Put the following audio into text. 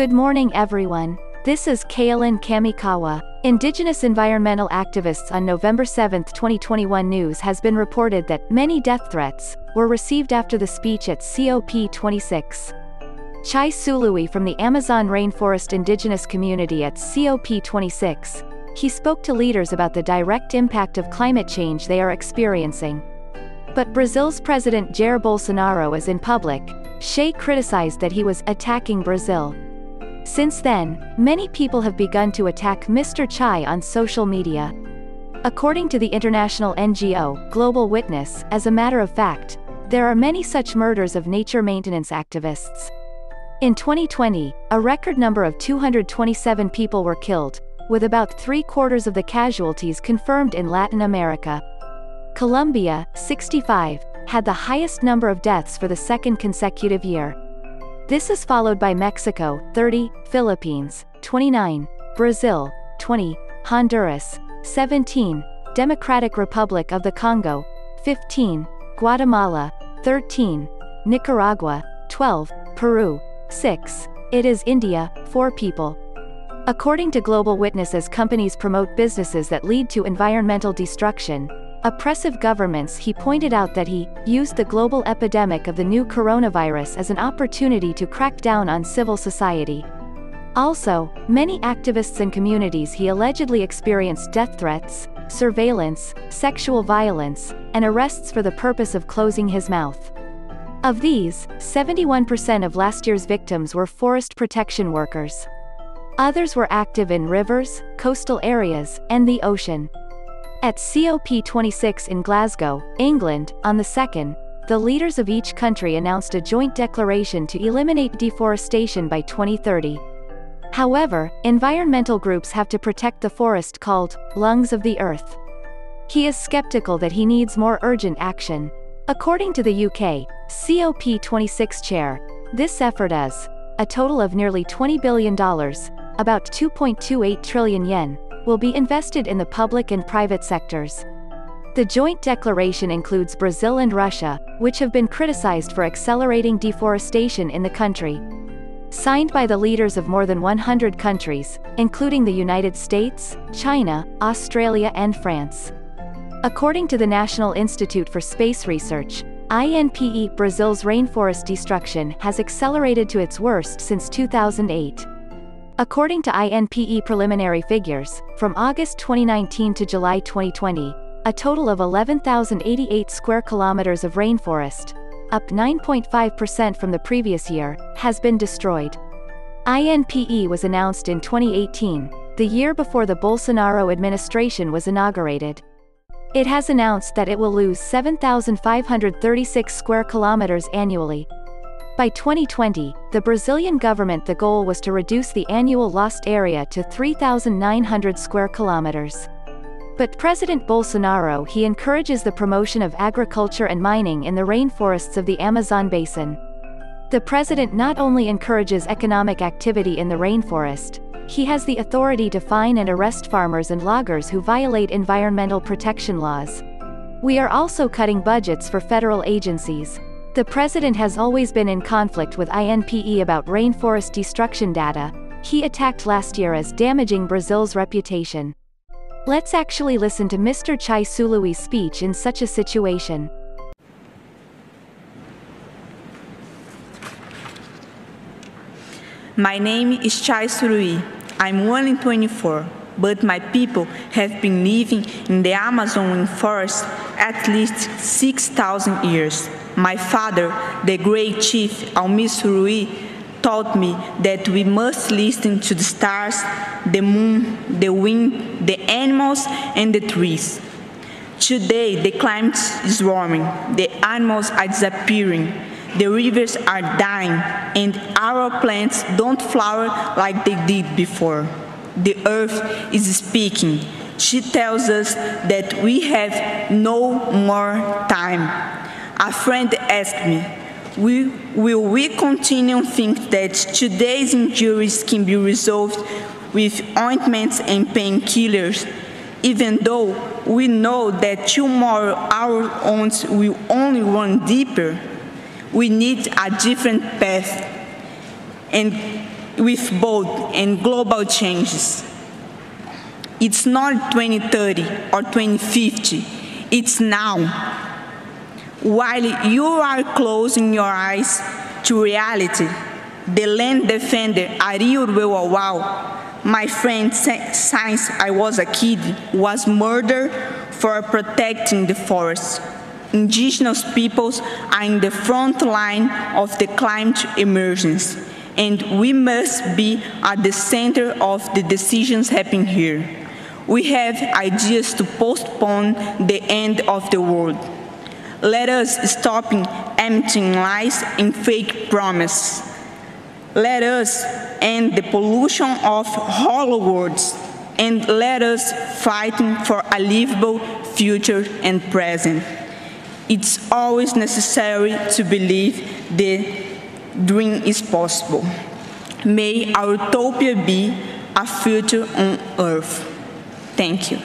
Good morning everyone. This is Kaylin Kamikawa. Indigenous environmental activists on November 7, 2021 news has been reported that many death threats were received after the speech at COP26. Chai Sului from the Amazon rainforest indigenous community at COP26. He spoke to leaders about the direct impact of climate change they are experiencing. But Brazil's President Jair Bolsonaro is in public. Chai criticized that he was attacking Brazil. Since then, many people have begun to attack Mr. Chai on social media. According to the international NGO, Global Witness, as a matter of fact, there are many such murders of nature maintenance activists. In 2020, a record number of 227 people were killed, with about 3/4 of the casualties confirmed in Latin America. Colombia, 65, had the highest number of deaths for the second consecutive year. This is followed by Mexico, 30, Philippines, 29, Brazil, 20, Honduras, 17, Democratic Republic of the Congo, 15, Guatemala, 13, Nicaragua, 12, Peru, 6. It is India, 4 people. According to Global Witness, as companies promote businesses that lead to environmental destruction, oppressive governments, he pointed out that he used the global epidemic of the new coronavirus as an opportunity to crack down on civil society. Also, many activists and communities he allegedly experienced death threats, surveillance, sexual violence, and arrests for the purpose of closing his mouth. Of these, 71% of last year's victims were forest protection workers. Others were active in rivers, coastal areas, and the ocean. At COP26 in Glasgow, England, on the 2nd, the leaders of each country announced a joint declaration to eliminate deforestation by 2030. However, environmental groups have to protect the forest called lungs of the earth. He is skeptical that he needs more urgent action. According to the UK COP26 chair, this effort is a total of nearly $20 billion, about 2.28 trillion yen, will be invested in the public and private sectors. The joint declaration includes Brazil and Russia, which have been criticized for accelerating deforestation in the country. Signed by the leaders of more than 100 countries, including the United States, China, Australia and France. According to the National Institute for Space Research, INPE, Brazil's rainforest destruction has accelerated to its worst since 2008. According to INPE preliminary figures, from August 2019 to July 2020, a total of 11,088 square kilometers of rainforest, up 9.5% from the previous year, has been destroyed. INPE was announced in 2018, the year before the Bolsonaro administration was inaugurated. It has announced that it will lose 7,536 square kilometers annually. By 2020, the Brazilian government, the goal was to reduce the annual lost area to 3,900 square kilometers. But President Bolsonaro, he encourages the promotion of agriculture and mining in the rainforests of the Amazon basin. The president not only encourages economic activity in the rainforest, he has the authority to fine and arrest farmers and loggers who violate environmental protection laws. We are also cutting budgets for federal agencies. The president has always been in conflict with INPE about rainforest destruction data he attacked last year as damaging Brazil's reputation. Let's actually listen to Mr. Chai Sului's speech in such a situation. My name is Chai Sului. I'm only 24, but my people have been living in the Amazon rainforest at least 6,000 years. My father, the great chief Almir Sului, taught me that we must listen to the stars, the moon, the wind, the animals, and the trees. Today, the climate is warming, the animals are disappearing, the rivers are dying, and our plants don't flower like they did before. The earth is speaking. She tells us that we have no more time. A friend asked me, will we continue to think that today's injuries can be resolved with ointments and painkillers, even though we know that tomorrow our wounds will only run deeper? We need a different path. And with bold and global changes. It's not 2030 or 2050, it's now. While you are closing your eyes to reality, the land defender Ariurwe Wawau, my friend since I was a kid, was murdered for protecting the forest. Indigenous peoples are in the front line of the climate emergence, and we must be at the center of the decisions happening here. We have ideas to postpone the end of the world. Let us stop emptying lies and fake promises. Let us end the pollution of hollow words, and let us fight for a livable future and present. It's always necessary to believe the dream is possible. May our utopia be a future on Earth. Thank you.